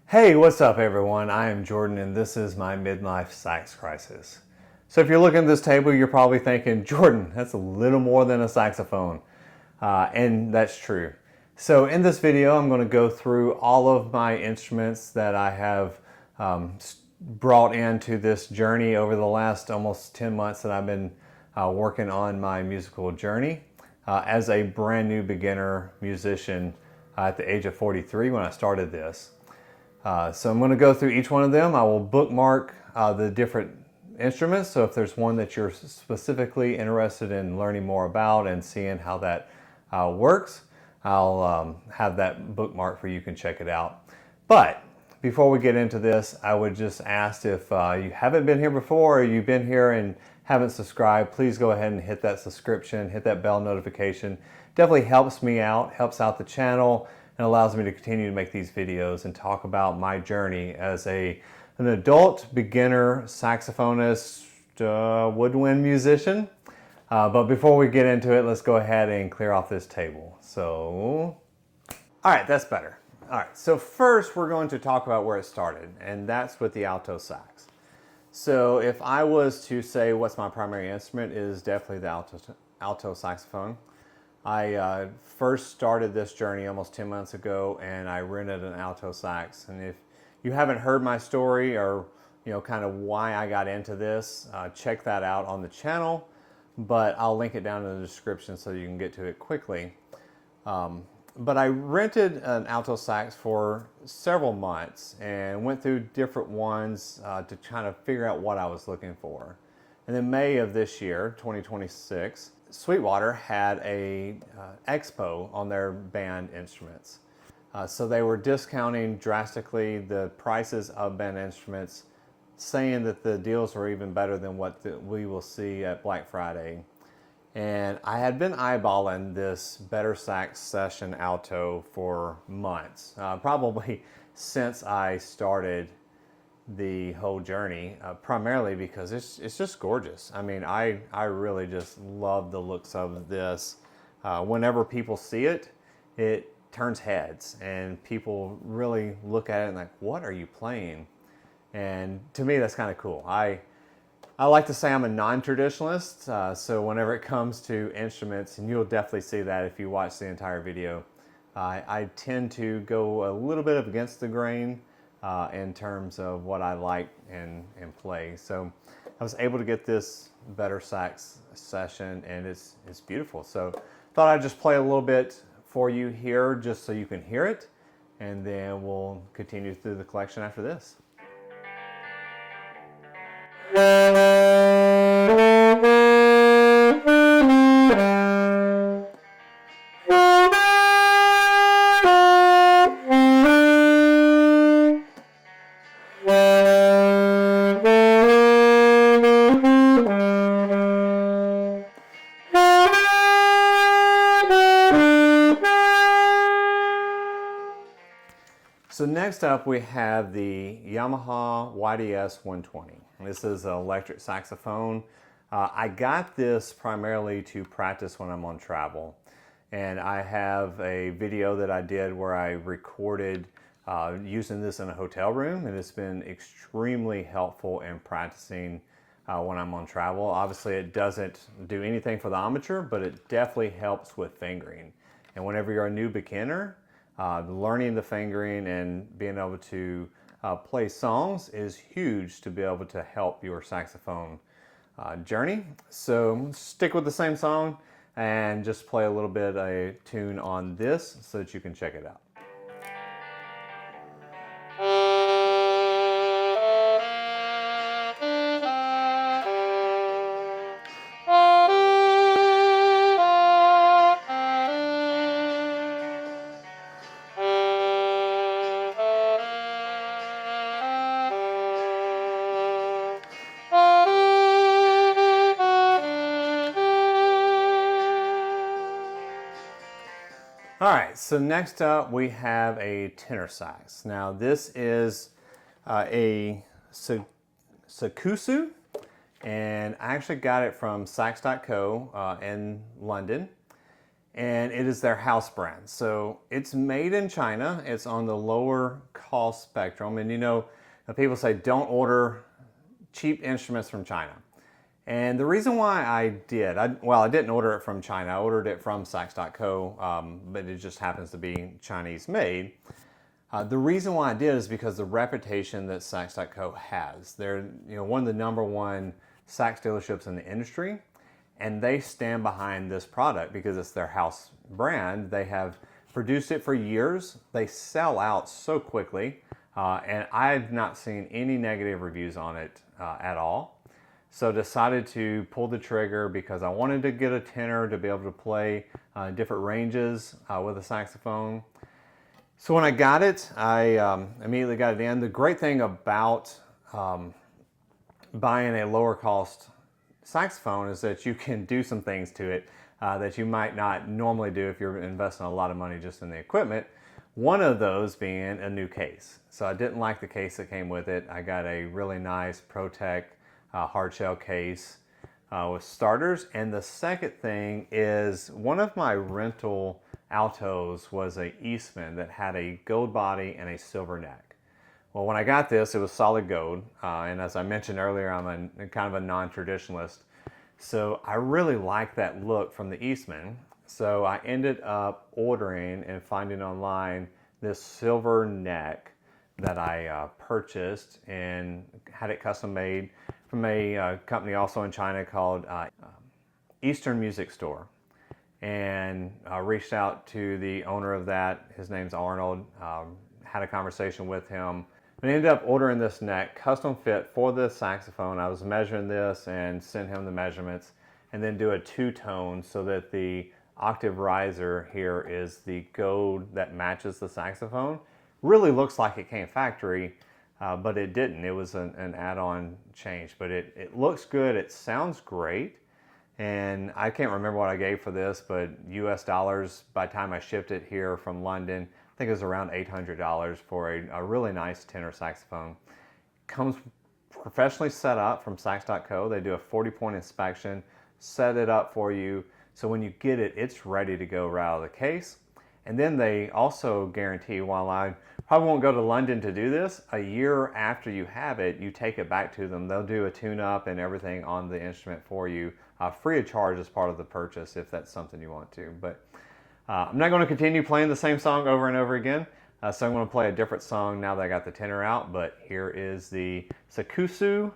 Hey, what's up everyone? I am Jordan and this is my midlife sax crisis. So if you're looking at this table, you're probably thinking, Jordan, that's a little more than a saxophone. And that's true. So in this video, I'm going to go through all of my instruments that I have brought into this journey over the last almost 10 months that I've been working on my musical journey as a brand new beginner musician at the age of 43 when I started this. So I'm going to go through each one of them. I will bookmark the different instruments. So if there's one that you're specifically interested in learning more about and seeing how that works, I'll have that bookmark for you can check it out. But before we get into this, I would just ask if you haven't been here before or you've been here and haven't subscribed, please go ahead and hit that subscription, hit that bell notification. Definitely helps me out, helps out the channel, and allows me to continue to make these videos and talk about my journey as an adult beginner saxophonist, woodwind musician. But before we get into it, let's go ahead and clear off this table. So, all right, that's better. All right, so first we're going to talk about where it started, and that's with the alto sax. So if I was to say what's my primary instrument, it is definitely the alto saxophone. I first started this journey almost 10 months ago and I rented an alto sax. And if you haven't heard my story or kind of why I got into this, check that out on the channel, but I'll link it down in the description so you can get to it quickly. But I rented an alto sax for several months and went through different ones to kind of figure out what I was looking for. And in May of this year, 2026, Sweetwater had a expo on their band instruments. So they were discounting drastically the prices of band instruments, saying that the deals were even better than what we will see at Black Friday. And I had been eyeballing this BetterSax Session Alto for months, probably since I started the whole journey, primarily because it's just gorgeous. I mean, I really just love the looks of this. Whenever people see it, it turns heads and people really look at it and like, what are you playing? And to me, that's kind of cool. I like to say I'm a non-traditionalist, so whenever it comes to instruments, and you'll definitely see that if you watch the entire video, I tend to go a little bit against the grain in terms of what I like and play. So I was able to get this BetterSax Session and it's beautiful. So thought I'd just play a little bit for you here just so you can hear it, and then we'll continue through the collection after this. So next up we have the Yamaha YDS-120. This is an electric saxophone. I got this primarily to practice when I'm on travel. And I have a video that I did where I recorded using this in a hotel room, and it's been extremely helpful in practicing when I'm on travel. Obviously it doesn't do anything for the amateur, but it definitely helps with fingering. And whenever you're a new beginner, learning the fingering and being able to play songs is huge to be able to help your saxophone journey. So stick with the same song and just play a little bit of a tune on this so that you can check it out. All right, so next up we have a tenor sax. Now this is a Sakkusu, and I actually got it from sax.co in London. and it is their house brand. So it's made in China. It's on the lower cost spectrum. And you know, people say don't order cheap instruments from China. And the reason why I did, I didn't order it from China. I ordered it from Sax.co, but it just happens to be Chinese made. The reason why I did is because the reputation that Sax.co has. They're one of the #1 sax dealerships in the industry, and they stand behind this product because it's their house brand. They have produced it for years. They sell out so quickly, and I've not seen any negative reviews on it at all. So decided to pull the trigger because I wanted to get a tenor to be able to play different ranges with a saxophone. So when I got it, I immediately got it in. The great thing about buying a lower cost saxophone is that you can do some things to it that you might not normally do if you're investing a lot of money just in the equipment. One of those being a new case. So I didn't like the case that came with it. I got a really nice ProTech hard shell case with starters. And the second thing is one of my rental Altos was a Eastman that had a gold body and a silver neck. Well, when I got this, it was solid gold. And as I mentioned earlier, I'm kind of a non-traditionalist. So I really like that look from the Eastman. So I ended up ordering and finding online this silver neck that I purchased and had it custom made from a company also in China called Eastern Music Store. And reached out to the owner of that. His name's Arnold. Had a conversation with him. But I ended up ordering this neck, custom fit for this saxophone. I was measuring this and sent him the measurements, and then do a two-tone so that the octave riser here is the gold that matches the saxophone. Really looks like it came factory, but it didn't. It was an add-on change, but it looks good. It sounds great. And I can't remember what I gave for this, but US dollars, by the time I shipped it here from London, I think it was around $800 for a really nice tenor saxophone. Comes professionally set up from Sax.co. They do a 40-point inspection, set it up for you. So when you get it, it's ready to go right out of the case. And then they also guarantee, while I probably won't go to London to do this, a year after you have it, you take it back to them. They'll do a tune-up and everything on the instrument for you, free of charge as part of the purchase if that's something you want to. But I'm not going to continue playing the same song over and over again, so I'm going to play a different song now that I got the tenor out. But here is the Sakkusu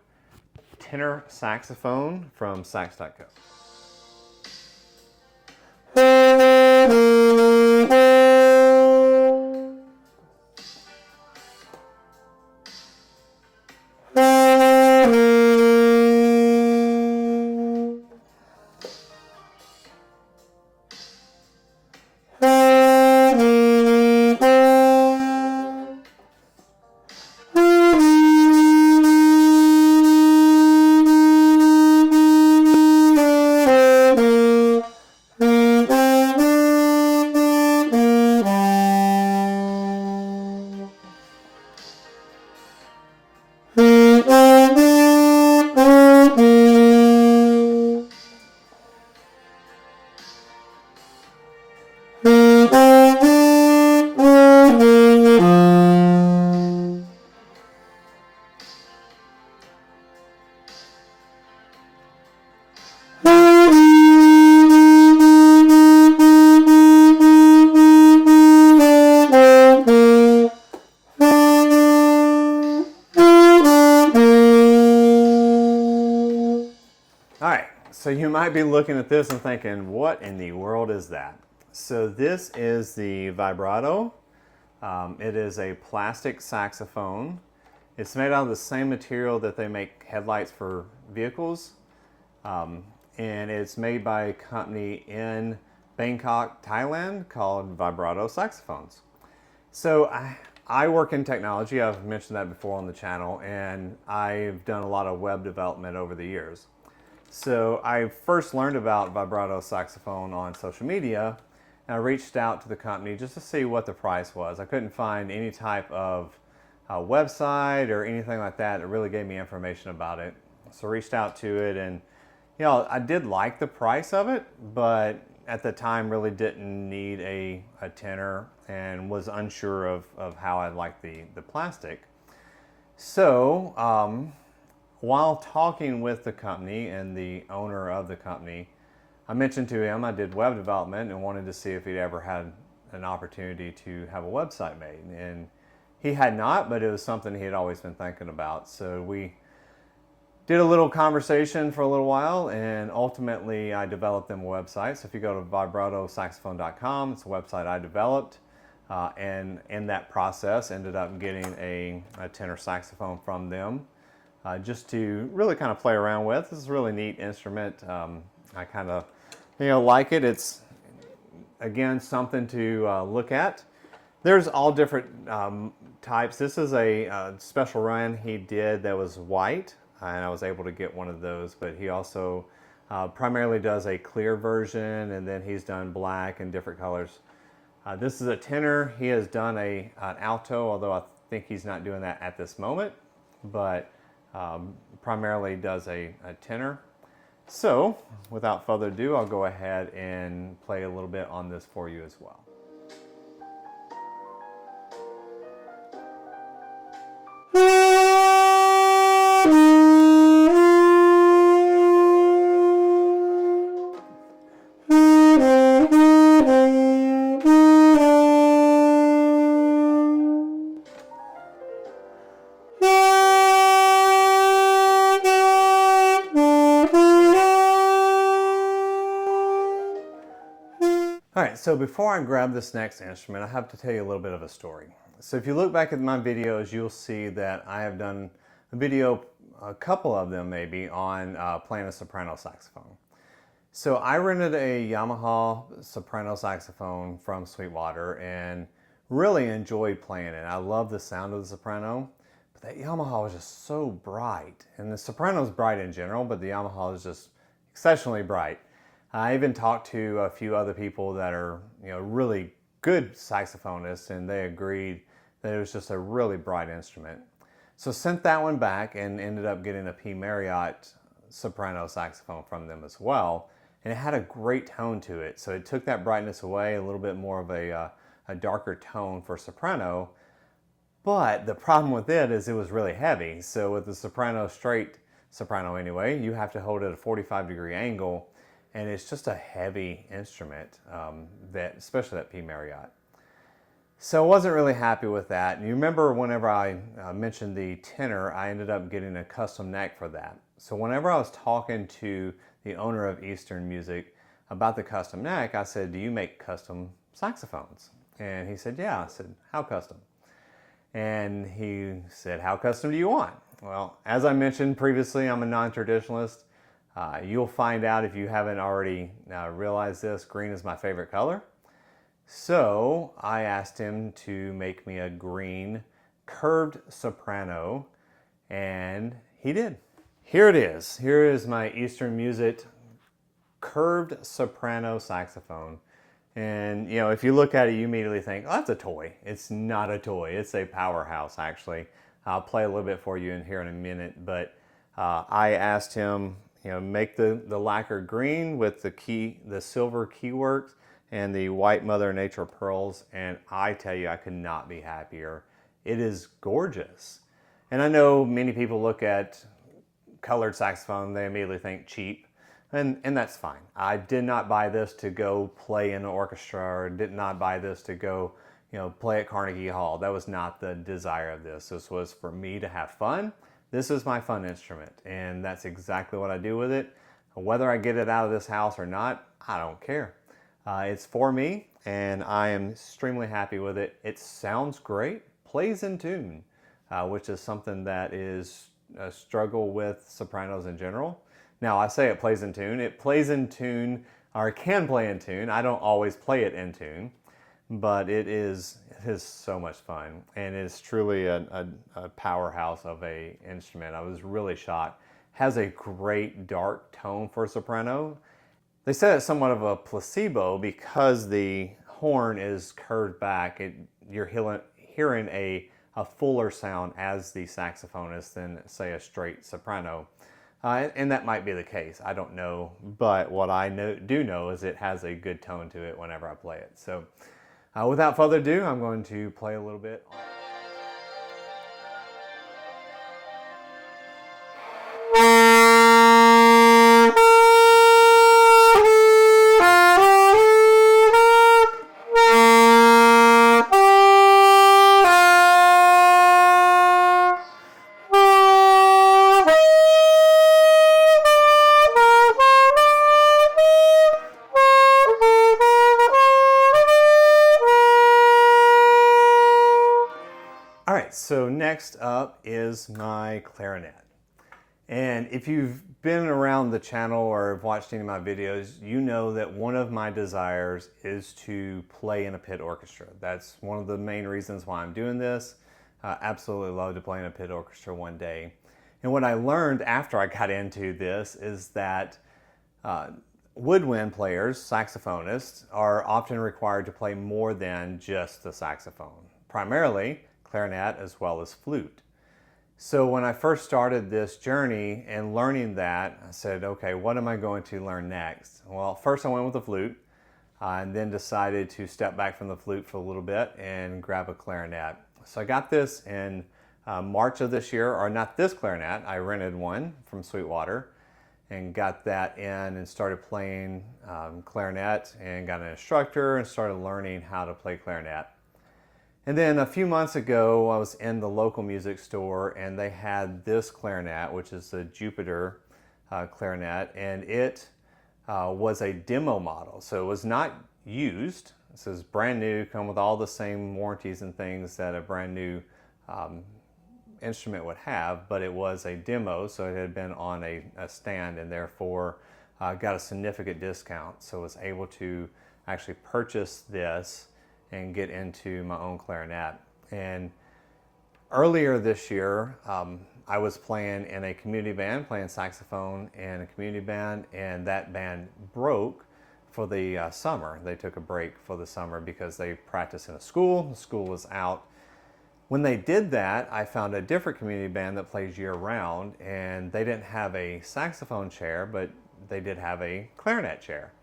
tenor saxophone from Sax.co. So you might be looking at this and thinking, what in the world is that? So this is the Vibrato. It is a plastic saxophone. It's made out of the same material that they make headlights for vehicles. And it's made by a company in Bangkok, Thailand called Vibrato Saxophones. So I work in technology. I've mentioned that before on the channel, and I've done a lot of web development over the years. So I first learned about Vibrato saxophone on social media, and I reached out to the company just to see what the price was. I couldn't find any type of website or anything like that that really gave me information about it. So I reached out to it, and I did like the price of it, but at the time really didn't need a tenor and was unsure of how I liked the plastic. So while talking with the company and the owner of the company, I mentioned to him I did web development and wanted to see if he'd ever had an opportunity to have a website made. And he had not, but it was something he had always been thinking about. So we did a little conversation for a little while, and ultimately I developed them a website. So if you go to vibratosaxophone.com, it's a website I developed. And in that process ended up getting a tenor saxophone from them just to really kind of play around with. This is a really neat instrument. I kind of like it. It's, again, something to look at. There's all different types. This is a special run he did that was white, and I was able to get one of those, but he also primarily does a clear version, and then he's done black and different colors. This is a tenor. He has done an alto, although I think he's not doing that at this moment, but primarily does a tenor. So without further ado, I'll go ahead and play a little bit on this for you as well. All right, so before I grab this next instrument, I have to tell you a little bit of a story. So if you look back at my videos, you'll see that I have done a video, a couple of them maybe, on playing a soprano saxophone. So I rented a Yamaha soprano saxophone from Sweetwater and really enjoyed playing it. I love the sound of the soprano, but that Yamaha was just so bright. And the soprano is bright in general, but the Yamaha is just exceptionally bright. I even talked to a few other people that are, really good saxophonists, and they agreed that it was just a really bright instrument. So sent that one back and ended up getting a P. Marriott soprano saxophone from them as well. And it had a great tone to it. So it took that brightness away, a little bit more of a darker tone for soprano. But the problem with it is it was really heavy. So with the soprano, straight soprano anyway, you have to hold it at a 45-degree angle. And it's just a heavy instrument, especially that P. Marriott. So I wasn't really happy with that. And you remember whenever I mentioned the tenor, I ended up getting a custom neck for that. So whenever I was talking to the owner of Eastern Music about the custom neck, I said, "Do you make custom saxophones?" And he said, "Yeah." I said, "How custom?" And he said, "How custom do you want?" Well, as I mentioned previously, I'm a non-traditionalist. You'll find out if you haven't already realized this, green is my favorite color. So I asked him to make me a green curved soprano, and he did. Here it is. Here is my Eastern Music curved soprano saxophone. And if you look at it, you immediately think, oh, that's a toy. It's not a toy. It's a powerhouse, actually. I'll play a little bit for you in here in a minute, but I asked him, make the lacquer green with the silver keyworks and the white Mother Nature pearls, and I tell you, I could not be happier. It is gorgeous. And I know many people look at colored saxophone, they immediately think cheap, and that's fine. I did not buy this to go play in an orchestra, or did not buy this to go play at Carnegie Hall. That was not the desire of this. This was for me to have fun. This is my fun instrument, and that's exactly what I do with it. Whether I get it out of this house or not, I don't care. It's for me, and I am extremely happy with it. It sounds great, plays in tune, which is something that is a struggle with sopranos in general. Now, I say it plays in tune. It plays in tune, or it can play in tune. I don't always play it in tune, but it is so much fun, and it's truly a powerhouse of a instrument. I was really shocked. Has a great dark tone for soprano. They said it's somewhat of a placebo because the horn is curved back. You're hearing a fuller sound as the saxophonist than, say, a straight soprano. And that might be the case. I don't know. But what I do know is it has a good tone to it whenever I play it. So without further ado, I'm going to play a little bit. All right, so next up is my clarinet. And if you've been around the channel or have watched any of my videos, you know that one of my desires is to play in a pit orchestra. That's one of the main reasons why I'm doing this. I absolutely love to play in a pit orchestra one day. And what I learned after I got into this is that woodwind players, saxophonists, are often required to play more than just the saxophone, primarily clarinet as well as flute. So when I first started this journey and learning that, I said, okay, what am I going to learn next? Well, first I went with the flute and then decided to step back from the flute for a little bit and grab a clarinet. So I got this in March of this year, or not this clarinet, I rented one from Sweetwater and got that in and started playing clarinet and got an instructor and started learning how to play clarinet. And then a few months ago, I was in the local music store and they had this clarinet, which is the Jupiter clarinet, and it was a demo model. So it was not used. This is brand new, come with all the same warranties and things that a brand new instrument would have, but it was a demo, so it had been on a stand and therefore got a significant discount. So I was able to actually purchase this and get into my own clarinet. And earlier this year, I was playing in a community band, playing saxophone in a community band, and that band broke for the summer. They took a break for the summer because they practiced in a school. The school was out. When they did that, I found a different community band that plays year-round, and they didn't have a saxophone chair, but they did have a clarinet chair.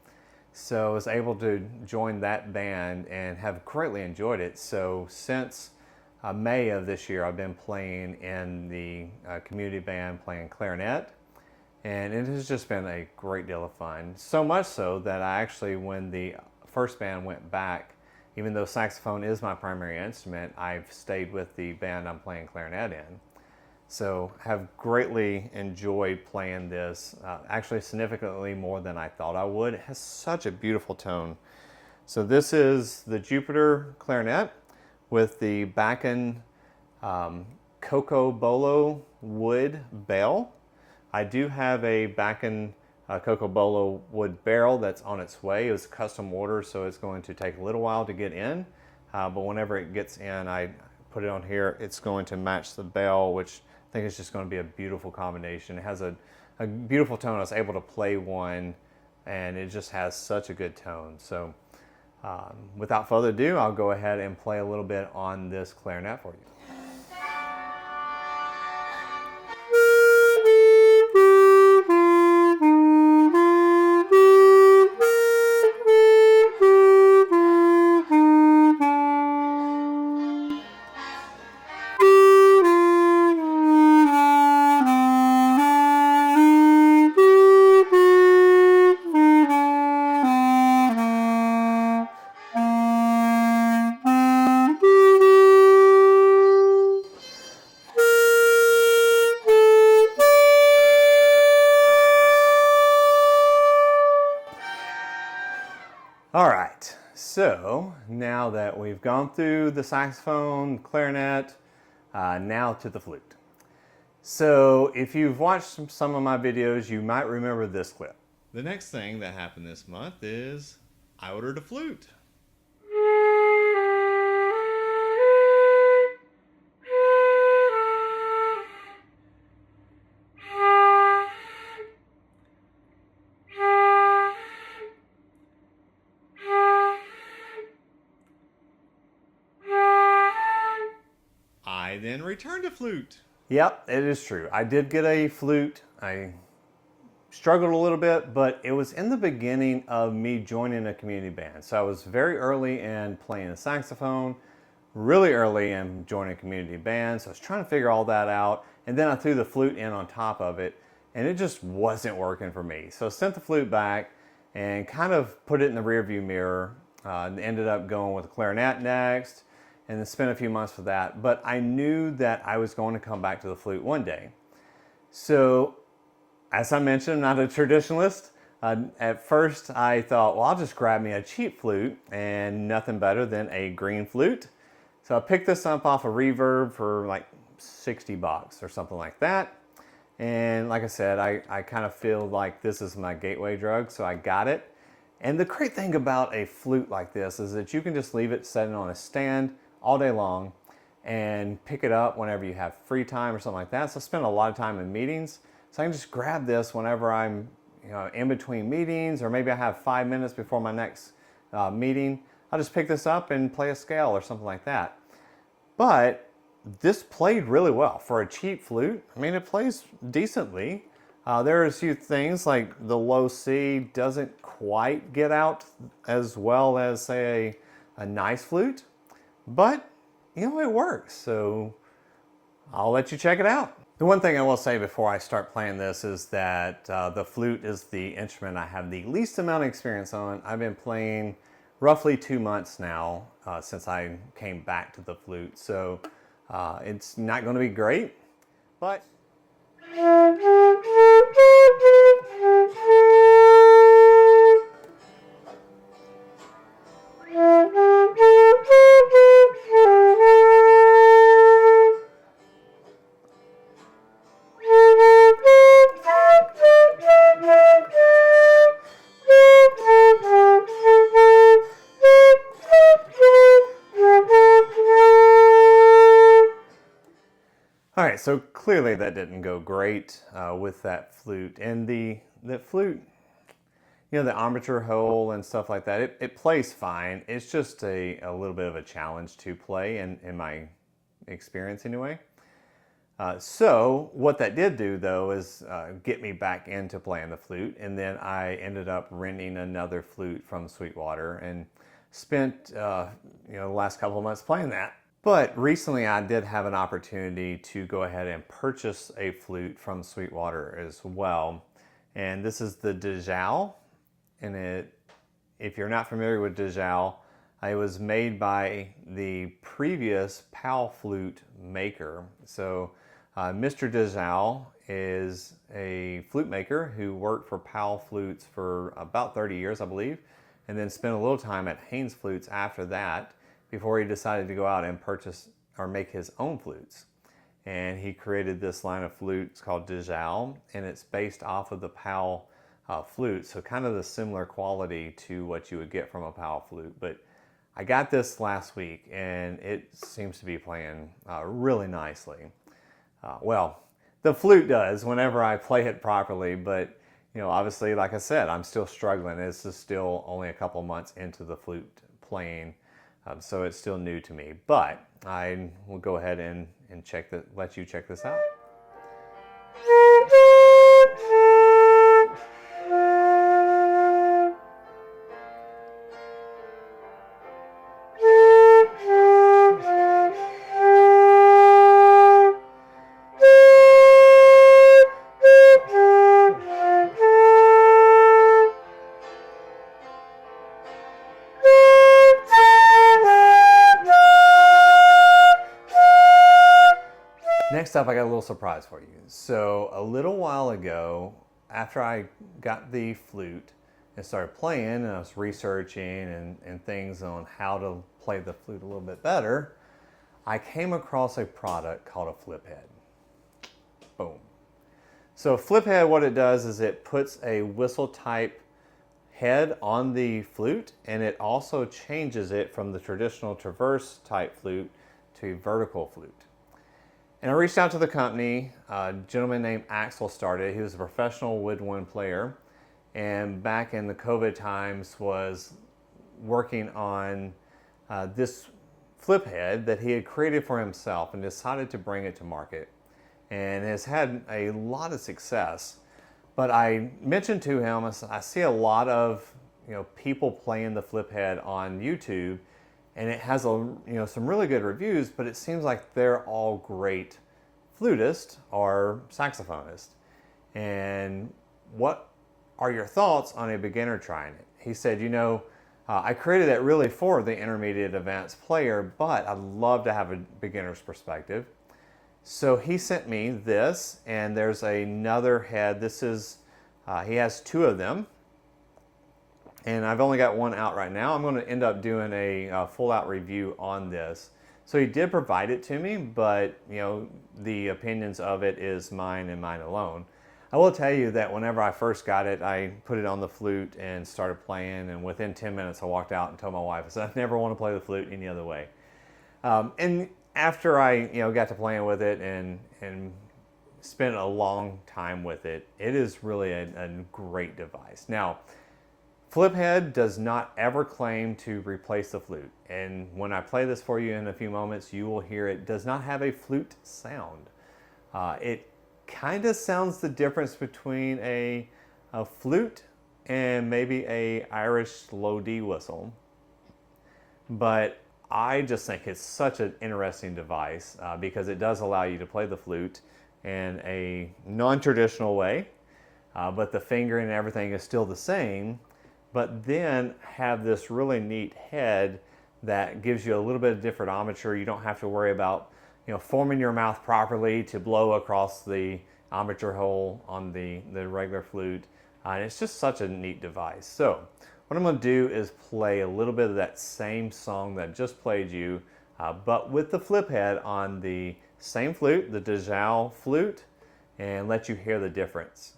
So I was able to join that band and have greatly enjoyed it. So since May of this year, I've been playing in the community band, playing clarinet, and it has just been a great deal of fun. So much so that I actually, when the first band went back, even though saxophone is my primary instrument, I've stayed with the band I'm playing clarinet in. So have greatly enjoyed playing this, actually significantly more than I thought I would. It has such a beautiful tone. So this is the Jupiter clarinet with the Bakken Coco Bolo wood bell. I do have a Bakken Coco Bolo wood barrel that's on its way. It was custom order, so it's going to take a little while to get in. But whenever it gets in, I put it on here. It's going to match the bell, which I think it's just going to be a beautiful combination. It has a beautiful tone. I was able to play one, and it just has such a good tone. So without further ado, I'll go ahead and play a little bit on this clarinet for you. All right, so now that we've gone through the saxophone, clarinet, now to the flute. So if you've watched some of my videos, you might remember this clip. The next thing that happened this month is I ordered a flute. I then returned a flute. Yep, it is true. I did get a flute. I struggled a little bit, but it was in the beginning of me joining a community band. So I was very early in playing the saxophone, really early in joining a community band. So I was trying to figure all that out. And then I threw the flute in on top of it, and it just wasn't working for me. So I sent the flute back and kind of put it in the rearview mirror. Ended up going with the clarinet next, and then spent a few months with that. But I knew that I was going to come back to the flute one day. So, as I mentioned, I'm not a traditionalist. At first, I thought, well, I'll just grab me a cheap flute, and nothing better than a green flute. So I picked this up off of Reverb for like $60 or something like that. And like I said, I kind of feel like this is my gateway drug, so I got it. And the great thing about a flute like this is that you can just leave it sitting on a stand all day long and pick it up whenever you have free time or something like that. So I spend a lot of time in meetings. So I can just grab this whenever I'm in between meetings, or maybe I have 5 minutes before my next meeting. I'll just pick this up and play a scale or something like that. But this played really well for a cheap flute. I mean, it plays decently. There are a few things like the low C doesn't quite get out as well as, say, a nice flute, but it works. So I'll let you check it out. The one thing I will say before I start playing this is that the flute is the instrument I have the least amount of experience on. I've been playing roughly 2 months now since I came back to the flute. So it's not going to be great, but all right, so clearly that didn't go great with that flute. And the flute, the armature hole and stuff like that, it plays fine. It's just a little bit of a challenge to play in my experience anyway. So what that did do though is get me back into playing the flute. And then I ended up renting another flute from Sweetwater and spent the last couple of months playing that. But recently I did have an opportunity to go ahead and purchase a flute from Sweetwater as well. And this is the Zhao. And if you're not familiar with Zhao, it was made by the previous PAL flute maker. So Mr. Zhao is a flute maker who worked for PAL flutes for about 30 years, I believe, and then spent a little time at Haynes Flutes after that, before he decided to go out and purchase or make his own flutes. And he created this line of flutes called Zhao, and it's based off of the PAL flute, so kind of the similar quality to what you would get from a PAL flute. But I got this last week, and it seems to be playing really nicely. Well, the flute does whenever I play it properly, but obviously, like I said, I'm still struggling. This is still only a couple months into the flute playing. So it's still new to me, but I will go ahead and let you check this out. Next up, I got a little surprise for you. So a little while ago, after I got the flute and started playing, and I was researching and things on how to play the flute a little bit better, I came across a product called a Fliphead. Boom. So Fliphead, what it does is it puts a whistle type head on the flute, and it also changes it from the traditional traverse type flute to a vertical flute. And I reached out to the company. A gentleman named Axel started. He was a professional woodwind player, and back in the COVID times was working on this flip head that he had created for himself and decided to bring it to market, and has had a lot of success. But I mentioned to him, I see a lot of people playing the Fliphead on YouTube, and it has some really good reviews, but it seems like they're all great flutists or saxophonists. And what are your thoughts on a beginner trying it? He said, I created it really for the intermediate advanced player, but I'd love to have a beginner's perspective. So he sent me this, and there's another head. This is, he has two of them, and I've only got one out right now. I'm going to end up doing a full out review on this. So he did provide it to me, but the opinions of it is mine and mine alone. I will tell you that whenever I first got it, I put it on the flute and started playing, and within 10 minutes I walked out and told my wife, I said, I never want to play the flute any other way. And after I got to playing with it and spent a long time with it, it is really a great device. Now, Fliphead does not ever claim to replace the flute, and when I play this for you in a few moments, you will hear it does not have a flute sound. It kind of sounds the difference between a flute and maybe a Irish low D whistle, but I just think it's such an interesting device because it does allow you to play the flute in a non-traditional way, but the fingering and everything is still the same, but then have this really neat head that gives you a little bit of different armature. You don't have to worry about forming your mouth properly to blow across the armature hole on the regular flute. And it's just such a neat device. So what I'm going to do is play a little bit of that same song that I just played you, but with the Fliphead on the same flute, the Zhao flute, and let you hear the difference.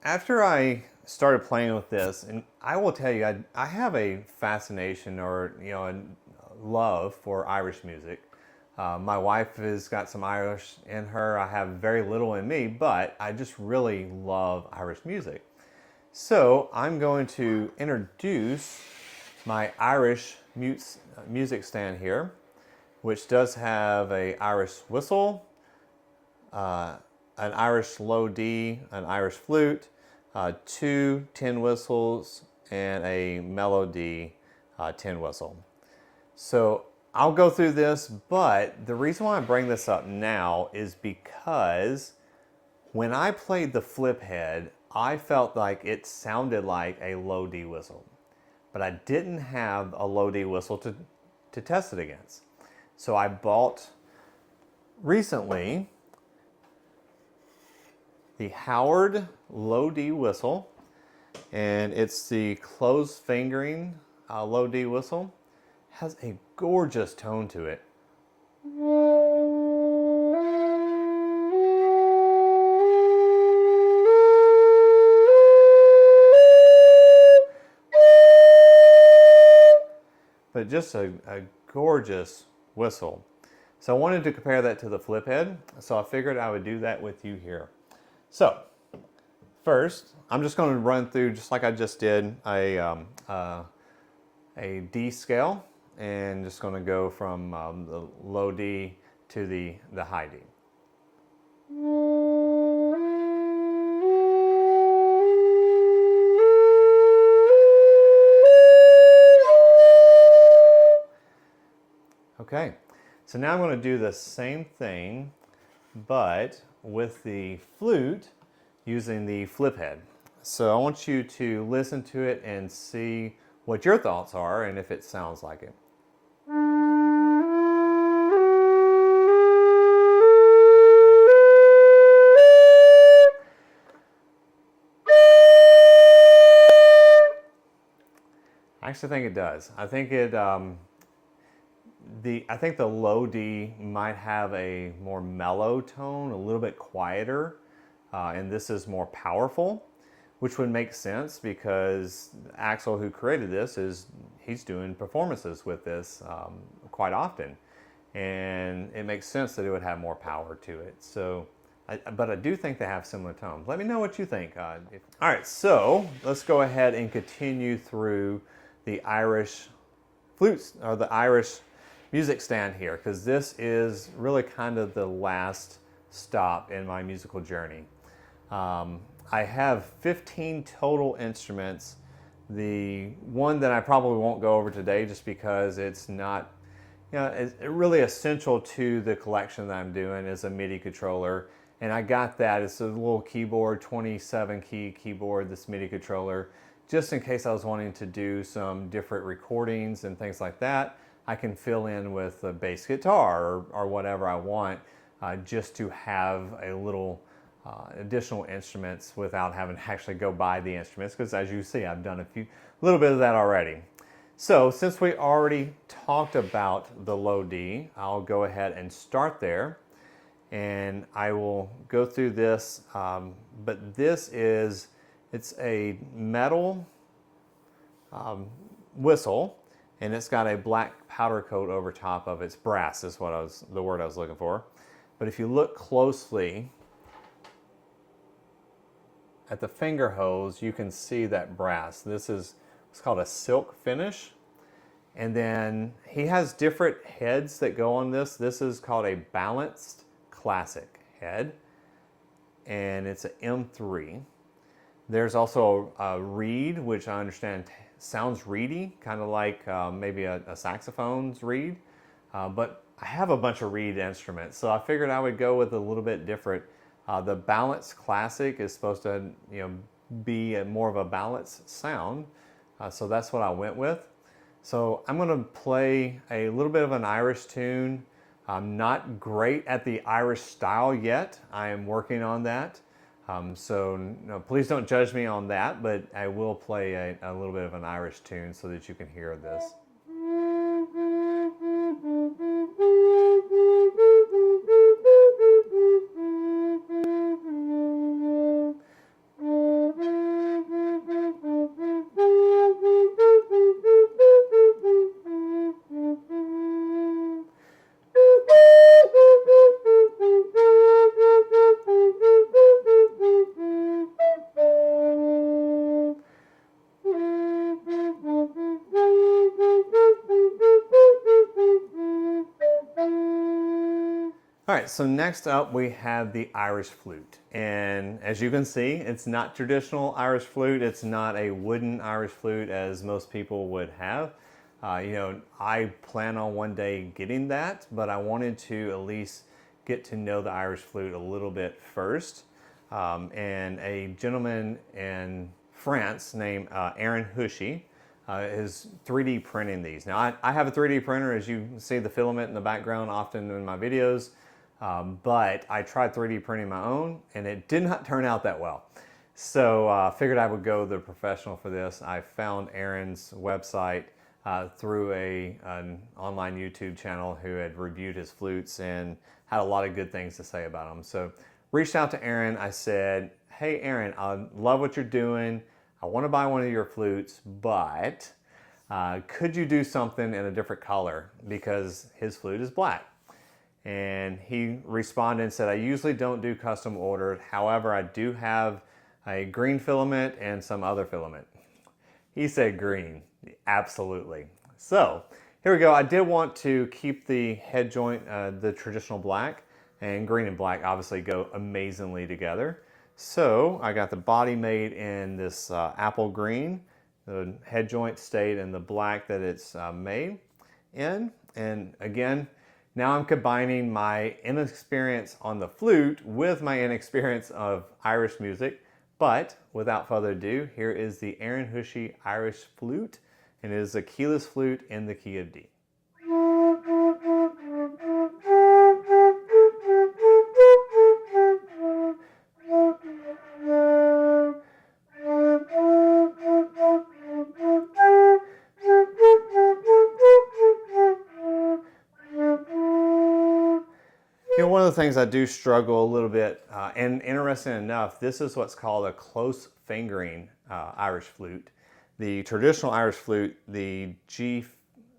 After I started playing with this, and I will tell you, I have a fascination or a love for Irish music. My wife has got some Irish in her. I have very little in me, but I just really love Irish music. So I'm going to introduce my Irish music stand here, which does have an Irish whistle, an Irish low D, an Irish flute, 2 tin whistles, and a melody tin whistle. So I'll go through this, but the reason why I bring this up now is because when I played the Fliphead, I felt like it sounded like a low D whistle, but I didn't have a low D whistle to test it against. So I bought recently the Howard low D whistle, and it's the closed fingering low D whistle. Has a gorgeous tone to it. But just a gorgeous whistle. So I wanted to compare that to the Fliphead, so I figured I would do that with you here. So first, I'm just going to run through, just like I just did, a D scale, and just going to go from the low D to the high D. Okay, so now I'm going to do the same thing, but with the flute using the Fliphead. So I want you to listen to it and see what your thoughts are and if it sounds like it. actually think it does. I think it, I think the low D might have a more mellow tone, a little bit quieter, and this is more powerful, which would make sense because Axel, who created this, he's doing performances with this quite often, and it makes sense that it would have more power to it. So, but I do think they have similar tones. Let me know what you think. All right, so let's go ahead and continue through the Irish flutes, or the Irish music stand here, because this is really kind of the last stop in my musical journey. I have 15 total instruments. The one that I probably won't go over today just because it's not, it's really essential to the collection that I'm doing is a MIDI controller. And I got that. It's a little keyboard, 27 key keyboard, this MIDI controller, just in case I was wanting to do some different recordings and things like that. I can fill in with a bass guitar or whatever I want, just to have a little additional instruments without having to actually go buy the instruments, because as you see, I've done a little bit of that already. So since we already talked about the low D, I'll go ahead and start there, and I will go through this, but this is, it's a metal whistle, and it's got a black powder coat over top of it. It's brass is the word I was looking for. But if you look closely at the finger holes, you can see that brass. This is, it's called a silk finish. And then he has different heads that go on this. This is called a balanced classic head, and it's an M3. There's also a reed, which I understand sounds reedy, kind of like maybe a saxophone's reed. But I have a bunch of reed instruments, so I figured I would go with a little bit different. The balanced classic is supposed to, be more of a balanced sound, so that's what I went with. So I'm going to play a little bit of an Irish tune. I'm not great at the Irish style yet. I am working on that. So please don't judge me on that, but I will play a little bit of an Irish tune so that you can hear this. All right, so next up we have the Irish flute. And as you can see, it's not traditional Irish flute. It's not a wooden Irish flute as most people would have. I plan on one day getting that, but I wanted to at least get to know the Irish flute a little bit first. And a gentleman in France named Erin Hushi is 3D printing these. Now I have a 3D printer, as you see the filament in the background often in my videos. But I tried 3D printing my own, and it did not turn out that well. So figured I would go the professional for this. I found Erin's website through an online YouTube channel who had reviewed his flutes and had a lot of good things to say about them. So reached out to Erin. I said, hey Erin, I love what you're doing. I want to buy one of your flutes, but could you do something in a different color? Because his flute is black. And he responded and said, I usually don't do custom orders. However, I do have a green filament and some other filament. He said green, absolutely. So here we go. I did want to keep the head joint, the traditional black, and green and black obviously go amazingly together. So I got the body made in this apple green. The head joint stayed in the black that it's made in. And again, now I'm combining my inexperience on the flute with my inexperience of Irish music. But without further ado, here is the Erin Hushi Irish flute, and it is a keyless flute in the key of D. of the things I do struggle a little bit, and interesting enough, this is what's called a close fingering Irish flute. The traditional Irish flute, the G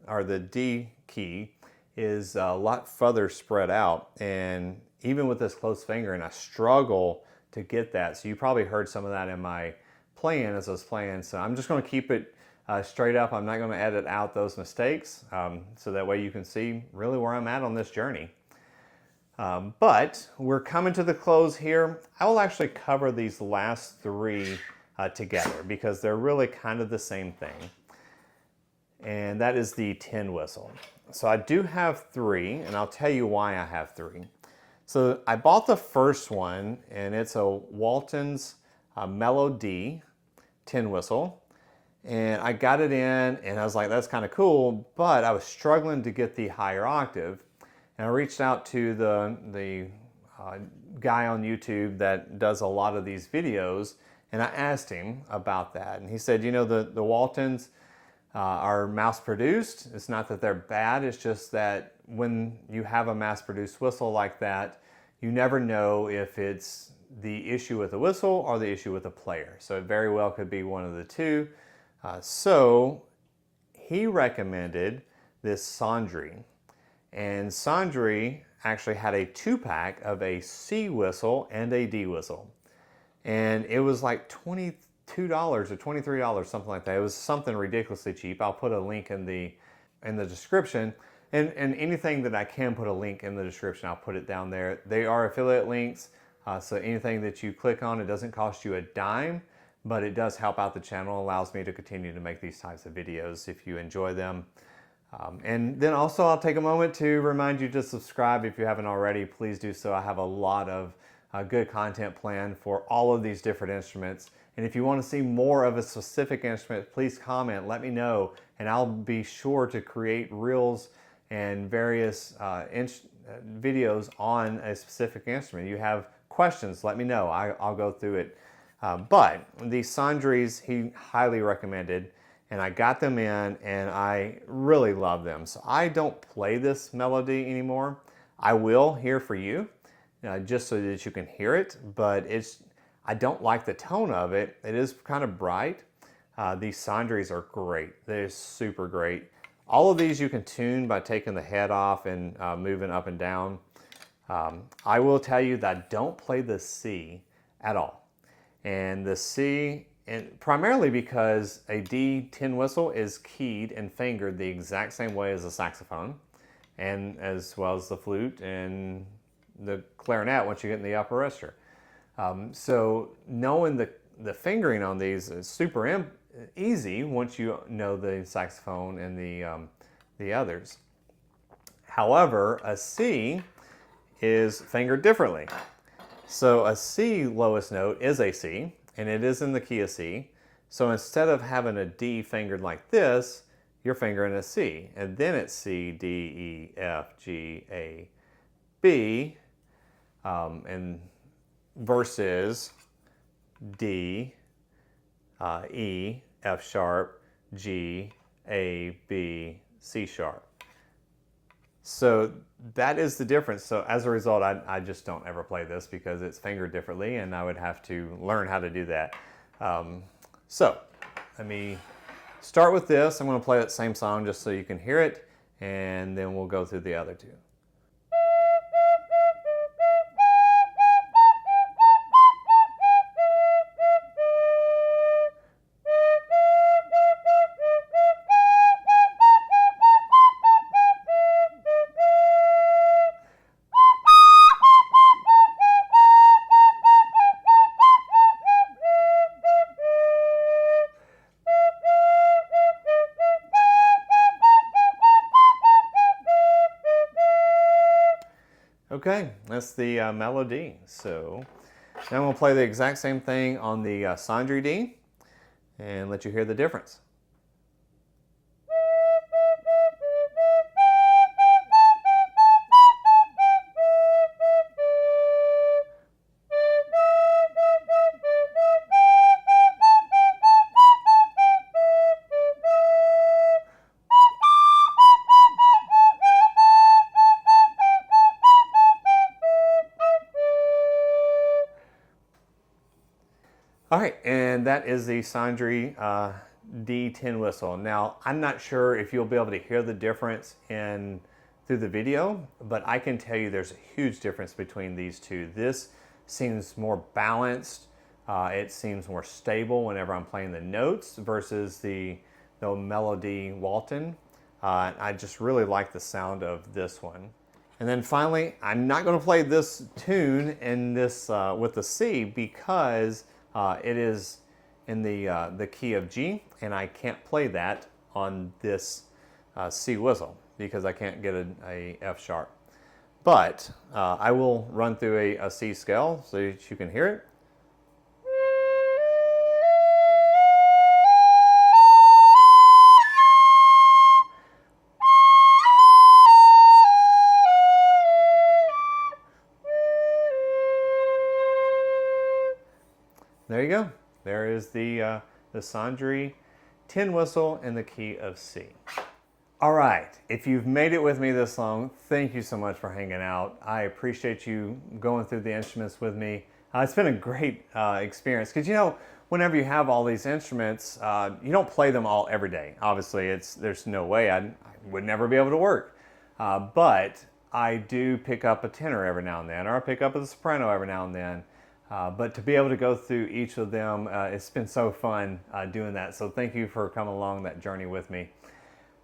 or the D key is a lot further spread out, and even with this close fingering, I struggle to get that. So you probably heard some of that in my playing as I was playing. So I'm just going to keep it straight up. I'm not going to edit out those mistakes, so that way you can see really where I'm at on this journey. But we're coming to the close here. I will actually cover these last three together because they're really kind of the same thing. And that is the tin whistle. So I do have three, and I'll tell you why I have three. So I bought the first one, and it's a Walton's Mellow D tin whistle. And I got it in, and I was like, that's kind of cool, but I was struggling to get the higher octave. And I reached out to the guy on YouTube that does a lot of these videos, and I asked him about that. And he said, you know, the Waltons are mass-produced. It's not that they're bad, it's just that when you have a mass-produced whistle like that, you never know if it's the issue with the whistle or the issue with the player. So it very well could be one of the two. So he recommended this Sondri. And Sondri actually had a 2-pack of a C whistle and a D whistle. And it was like $22 or $23, something like that. It was something ridiculously cheap. I'll put a link in the description. And anything that I can put a link in the description, I'll put it down there. They are affiliate links. So anything that you click on, it doesn't cost you a dime, but it does help out the channel, allows me to continue to make these types of videos if you enjoy them. And then also I'll take a moment to remind you to subscribe if you haven't already. Please do so. I have a lot of good content planned for all of these different instruments. And if you want to see more of a specific instrument, please comment, let me know, and I'll be sure to create reels and various videos on a specific instrument. You have questions, let me know. I'll go through it. But these Sondris he highly recommended, and I got them in and I really love them. So I don't play this melody anymore. I will here for you, just so that you can hear it, but I don't like the tone of it. It is kind of bright. These Sondris are great. They're super great. All of these you can tune by taking the head off and moving up and down. I will tell you that I don't play the C at all. And the C, and primarily because a D tin whistle is keyed and fingered the exact same way as a saxophone, and as well as the flute and the clarinet once you get in the upper register. So knowing the fingering on these is super easy once you know the saxophone and the others. However, a C is fingered differently. So a C lowest note is a C, and it is in the key of C. So instead of having a D fingered like this, you're fingering a C, and then it's C, D, E, F, G, A, B, and versus D, E, F sharp, G, A, B, C sharp. So that is the difference. So as a result, I just don't ever play this because it's fingered differently, and I would have to learn how to do that. So let me start with this. I'm going to play that same song just so you can hear it, and then we'll go through the other two. Okay, that's the melody. So now I'm going to play the exact same thing on the Sondri D and let you hear the difference. All right, and that is the Sandri D10 whistle. Now, I'm not sure if you'll be able to hear the difference through the video, but I can tell you there's a huge difference between these two. This seems more balanced. It seems more stable whenever I'm playing the notes versus the Melody Walton. I just really like the sound of this one. And then finally, I'm not going to play this tune in this with the C because it is in the key of G, and I can't play that on this C whistle because I can't get a F sharp. But I will run through a C scale so that you can hear it. There you go. There is the Sandri tin whistle in the key of C. All right, if you've made it with me this long, thank you so much for hanging out. I appreciate you going through the instruments with me. It's been a great experience because, you know, whenever you have all these instruments, you don't play them all every day. Obviously, there's no way I would never be able to work. But I do pick up a tenor every now and then, or I pick up a soprano every now and then. But to be able to go through each of them, it's been so fun doing that. So thank you for coming along that journey with me.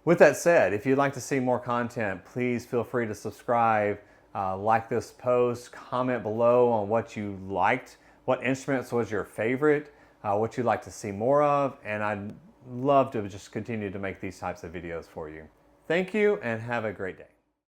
With that said, if you'd like to see more content, please feel free to subscribe, like this post, comment below on what you liked, what instruments was your favorite, what you'd like to see more of, and I'd love to just continue to make these types of videos for you. Thank you and have a great day.